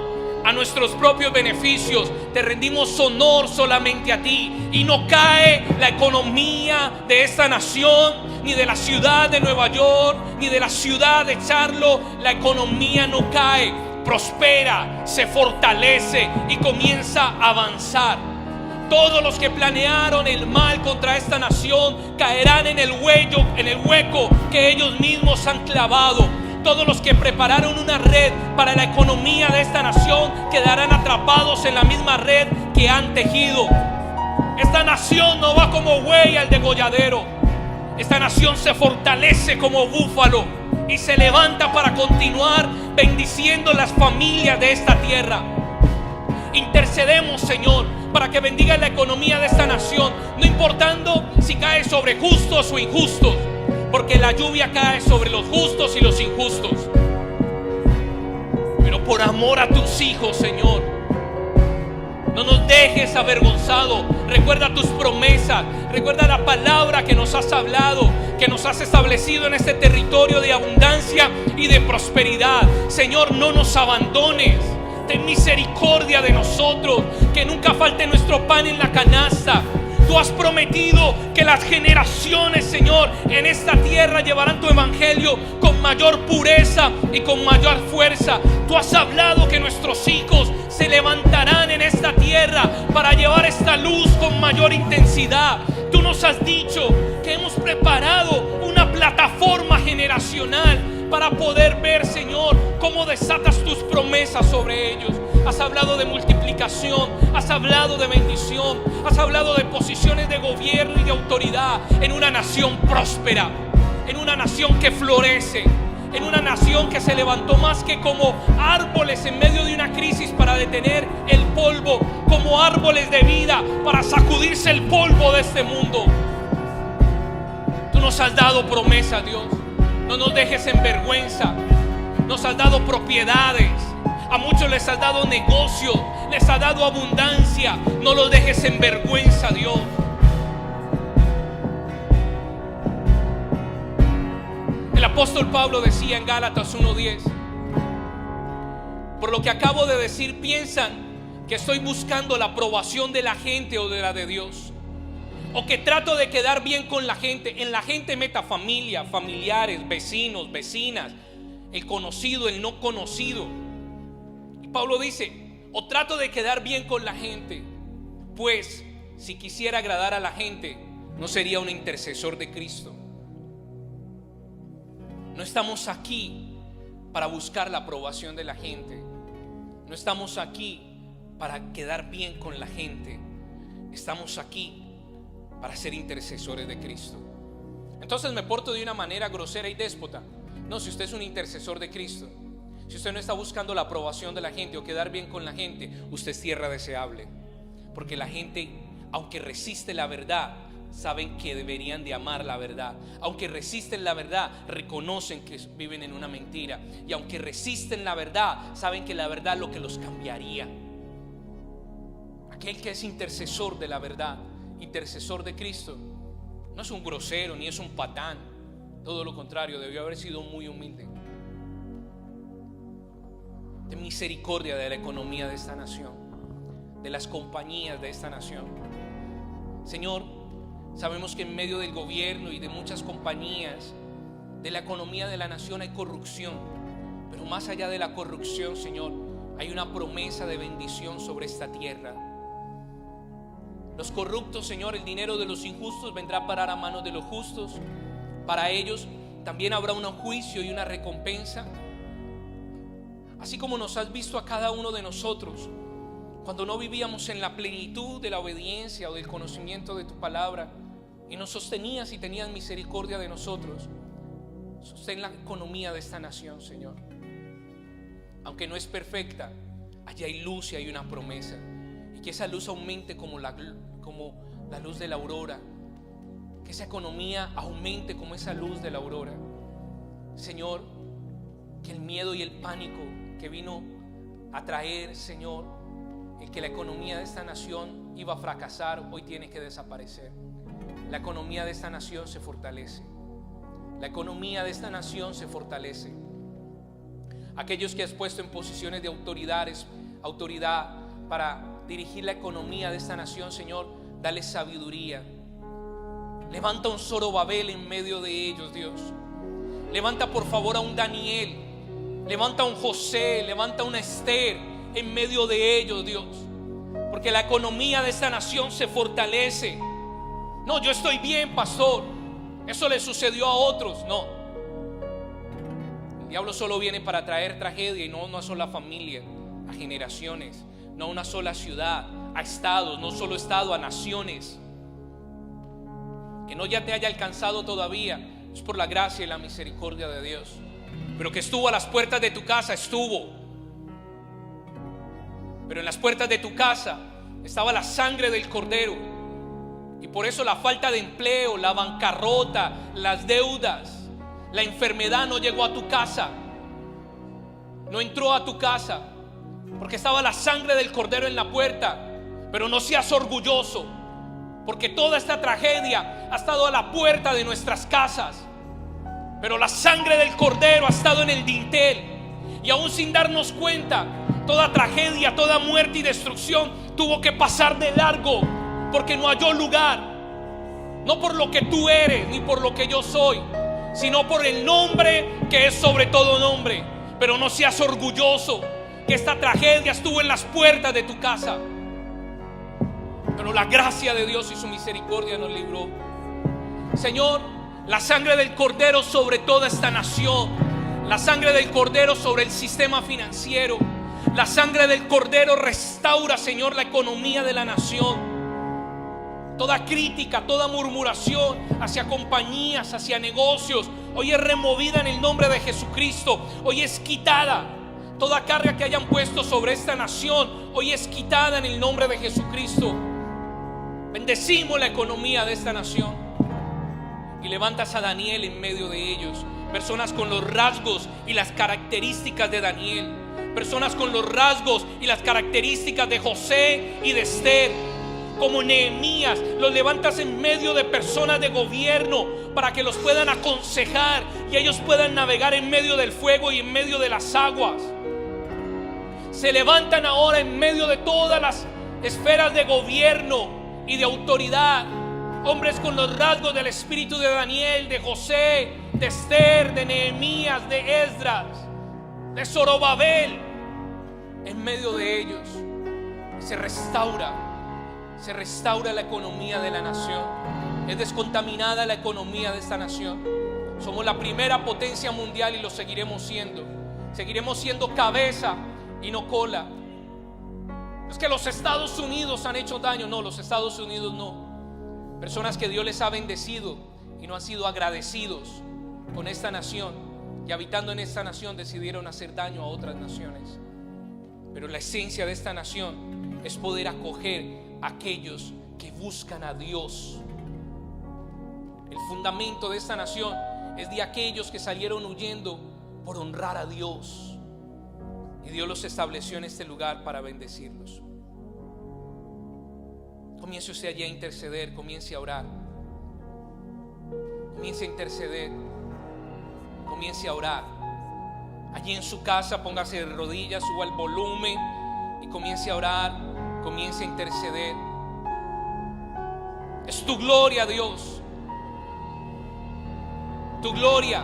B: a nuestros propios beneficios, te rendimos honor solamente a ti. Y no cae la economía de esta nación, ni de la ciudad de Nueva York, ni de la ciudad de Charlotte. La economía no cae, prospera, se fortalece y comienza a avanzar. Todos los que planearon el mal contra esta nación caerán en el hueco que ellos mismos han clavado. Todos los que prepararon una red para la economía de esta nación quedarán atrapados en la misma red que han tejido. Esta nación no va como buey al degolladero. Esta nación se fortalece como búfalo y se levanta para continuar bendiciendo las familias de esta tierra. Intercedemos, Señor, para que bendiga la economía de esta nación, no importando si cae sobre justos o injustos, porque la lluvia cae sobre los justos y los injustos. Pero por amor a tus hijos, Señor, no nos dejes avergonzados. Recuerda tus promesas, recuerda la palabra que nos has hablado, que nos has establecido en este territorio de abundancia y de prosperidad. Señor, no nos abandones. Ten misericordia de nosotros, que nunca falte nuestro pan en la canasta. Tú has prometido que las generaciones, Señor, en esta tierra llevarán tu evangelio con mayor pureza y con mayor fuerza. Tú has hablado que nuestros hijos se levantarán en esta tierra para llevar esta luz con mayor intensidad. Tú nos has dicho que hemos preparado una plataforma generacional para poder ver, Señor, cómo desatas tus promesas sobre ellos. Has hablado de multiplicación, has hablado de bendición, has hablado de posiciones de gobierno y de autoridad en una nación próspera, en una nación que florece, en una nación que se levantó más que como árboles en medio de una crisis para detener el polvo, como árboles de vida para sacudirse el polvo de este mundo. Tú nos has dado promesa, Dios. No nos dejes en vergüenza. Nos has dado propiedades. A muchos les has dado negocio, les has dado abundancia. No los dejes en vergüenza, Dios. El apóstol Pablo decía en Gálatas 1:10: por lo que acabo de decir, piensan que estoy buscando la aprobación de la gente o de la de Dios, o que trato de quedar bien con la gente. En la gente meta familia, familiares, vecinos, vecinas, el conocido, el no conocido. Y Pablo dice: o trato de quedar bien con la gente, pues si quisiera agradar a la gente, no sería un intercesor de Cristo. No estamos aquí para buscar la aprobación de la gente. No estamos aquí para quedar bien con la gente. Estamos aquí para ser intercesores de Cristo. Entonces me porto de una manera grosera y déspota. No, si usted es un intercesor de Cristo, si usted no está buscando la aprobación de la gente o quedar bien con la gente, usted es tierra deseable. Porque la gente, aunque resiste la verdad, saben que deberían de amar la verdad. Aunque resisten la verdad, reconocen que viven en una mentira. Y aunque resisten la verdad, saben que la verdad es lo que los cambiaría. Aquel que es intercesor de la verdad, intercesor de Cristo, no es un grosero ni es un patán. Todo lo contrario, debió haber sido muy humilde. Ten misericordia de la economía de esta nación, de las compañías de esta nación. Señor, sabemos que en medio del gobierno y de muchas compañías, de la economía de la nación, hay corrupción. Pero más allá de la corrupción, Señor, hay una promesa de bendición sobre esta tierra. Los corruptos, Señor, el dinero de los injustos vendrá a parar a manos de los justos. Para ellos también habrá un juicio y una recompensa. Así como nos has visto a cada uno de nosotros cuando no vivíamos en la plenitud de la obediencia o del conocimiento de tu palabra, y nos sostenías y tenías misericordia de nosotros. Sostén la economía de esta nación, Señor. Aunque no es perfecta, allí hay luz y hay una promesa, y que esa luz aumente como la luz de la aurora, que esa economía aumente como esa luz de la aurora. Señor, que el miedo y el pánico que vino a traer, Señor, el que la economía de esta nación iba a fracasar, hoy tiene que desaparecer. La economía de esta nación se fortalece. La economía de esta nación se fortalece. Aquellos que has puesto en posiciones de autoridad para dirigir la economía de esta nación, Señor, dale sabiduría. Levanta un Zorobabel en medio de ellos, Dios. Levanta por favor a un Daniel. Levanta a un José. Levanta a una Esther en medio de ellos, Dios. Porque la economía de esta nación se fortalece. No, yo estoy bien, pastor. Eso le sucedió a otros. No. El diablo solo viene para traer tragedia, y no a una sola familia, a generaciones, no a una sola ciudad, a estados, no solo estado, a naciones. Que no ya te haya alcanzado todavía, es por la gracia y la misericordia de Dios. Pero que estuvo a las puertas de tu casa, estuvo. Pero en las puertas de tu casa estaba la sangre del Cordero. Y por eso la falta de empleo, la bancarrota, las deudas, la enfermedad no llegó a tu casa. No entró a tu casa, porque estaba la sangre del Cordero en la puerta. Pero no seas orgulloso, porque toda esta tragedia ha estado a la puerta de nuestras casas. Pero la sangre del Cordero ha estado en el dintel. Y aún sin darnos cuenta, toda tragedia, toda muerte y destrucción tuvo que pasar de largo, porque no halló lugar. No por lo que tú eres ni por lo que yo soy, sino por el nombre que es sobre todo nombre. Pero no seas orgulloso, que esta tragedia estuvo en las puertas de tu casa, pero la gracia de Dios y su misericordia nos libró. Señor, la sangre del Cordero sobre toda esta nación, la sangre del Cordero sobre el sistema financiero, la sangre del Cordero restaura, Señor, la economía de la nación. Toda crítica, toda murmuración hacia compañías, hacia negocios, hoy es removida en el nombre de Jesucristo. Hoy es quitada. Toda carga que hayan puesto sobre esta nación, hoy es quitada en el nombre de Jesucristo. Bendecimos la economía de esta nación. Y levantas a Daniel en medio de ellos. Personas con los rasgos y las características de Daniel. Personas con los rasgos y las características de José y de Esther. Como Nehemías, los levantas en medio de personas de gobierno para que los puedan aconsejar y ellos puedan navegar en medio del fuego y en medio de las aguas. Se levantan ahora en medio de todas las esferas de gobierno y de autoridad, hombres con los rasgos del espíritu de Daniel, de José, de Esther, de Nehemías, de Esdras, de Zorobabel. En medio de ellos se restaura la economía de la nación. Es descontaminada la economía de esta nación. Somos la primera potencia mundial y lo seguiremos siendo. Seguiremos siendo cabeza y no cola. Es que los Estados Unidos han hecho daño. No, los Estados Unidos no. Personas que Dios les ha bendecido y no han sido agradecidos con esta nación, y habitando en esta nación decidieron hacer daño a otras naciones. Pero la esencia de esta nación es poder acoger a aquellos que buscan a Dios. El fundamento de esta nación es de aquellos que salieron huyendo por honrar a Dios, y Dios los estableció en este lugar para bendecirlos. Comience usted allí a interceder, comience a orar, comience a interceder, comience a orar. Allí en su casa póngase de rodillas, suba el volumen y comience a orar, comience a interceder. Es tu gloria, Dios. Tu gloria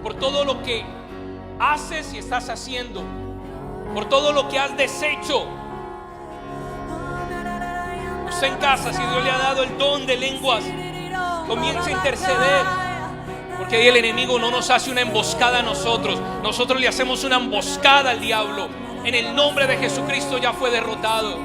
B: por todo lo que haces y estás haciendo, por todo lo que has deshecho. Usted en casa, si Dios le ha dado el don de lenguas, comience a interceder, porque ahí el enemigo no nos hace una emboscada a nosotros, nosotros le hacemos una emboscada al diablo. En el nombre de Jesucristo ya fue derrotado.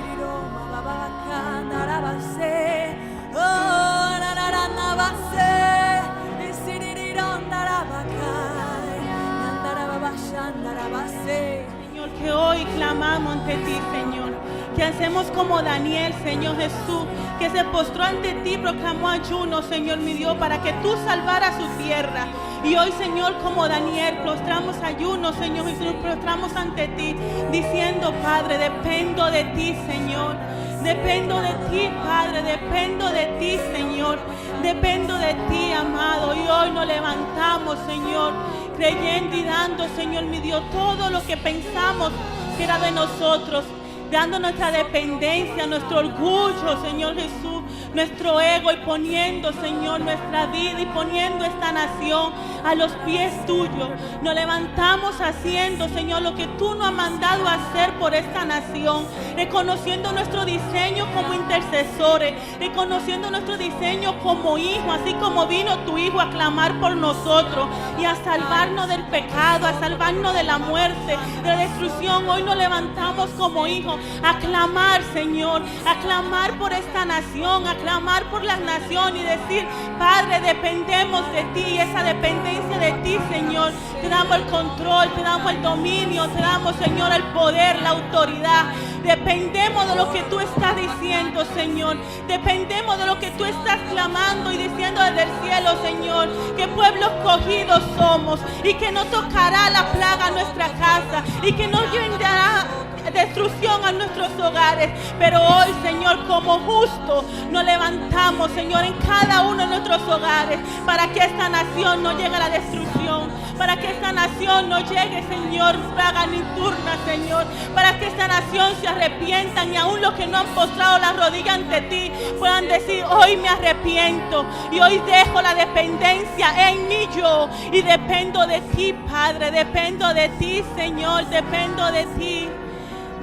C: Señor, que hoy clamamos ante ti, Señor, que hacemos como Daniel, Señor Jesús, que se postró ante ti, proclamó ayuno, Señor mi Dios, para que tú salvaras su tierra. Y hoy, Señor, como Daniel, postramos ayuno, Señor Jesús, postramos ante ti, diciendo, Padre, dependo de ti, Señor. Dependo de ti, Padre, dependo de ti, Señor. Dependo de ti, amado. Y hoy nos levantamos, Señor, creyendo y dando, Señor mi Dios, todo lo que pensamos que era de nosotros, dando nuestra dependencia, nuestro orgullo, Señor Jesús, nuestro ego, y poniendo, Señor, nuestra vida y poniendo esta nación a los pies tuyos. Nos levantamos haciendo, Señor, lo que tú nos has mandado a hacer por esta nación, reconociendo nuestro diseño como intercesores, reconociendo nuestro diseño como hijos, así como vino tu Hijo a clamar por nosotros y a salvarnos del pecado, a salvarnos de la muerte, de la destrucción. Hoy nos levantamos como hijos a clamar, Señor, a clamar por esta nación, a clamar por las naciones y decir, Padre, dependemos de ti, y esa dependencia de ti, Señor, te damos el control, te damos el dominio, te damos, Señor, el poder, la autoridad. Dependemos de lo que tú estás diciendo, Señor. Dependemos de lo que tú estás clamando y diciendo desde el cielo, Señor, que pueblo escogido somos y que no tocará la plaga a nuestra casa y que no vendrá destrucción a nuestros hogares. Pero hoy, Señor, como justo nos levantamos, Señor, en cada uno de nuestros hogares, para que esta nación no llegue a la destrucción, para que esta nación no llegue, Señor, plaga nocturna, Señor, para que esta nación se arrepientan, y aún los que no han postrado la rodilla ante ti puedan decir, hoy me arrepiento y hoy dejo la dependencia en mí yo y dependo de ti, Padre, dependo de ti, Señor, dependo de ti.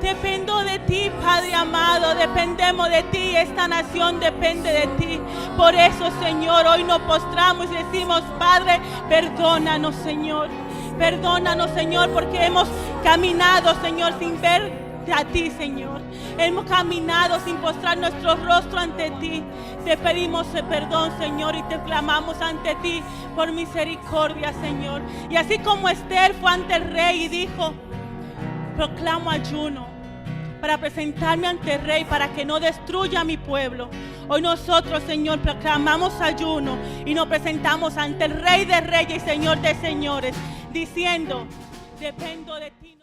C: Dependo de ti, Padre amado, dependemos de ti, esta nación depende de ti. Por eso, Señor, hoy nos postramos y decimos, Padre, perdónanos, Señor. Perdónanos, Señor, porque hemos caminado, Señor, sin ver a ti, Señor. Hemos caminado sin postrar nuestro rostro ante ti. Te pedimos perdón, Señor, y te clamamos ante ti por misericordia, Señor. Y así como Esther fue ante el rey y dijo, proclamo ayuno para presentarme ante el rey, para que no destruya a mi pueblo. Hoy nosotros, Señor, proclamamos ayuno y nos presentamos ante el Rey de Reyes y Señor de Señores, diciendo, dependo de ti.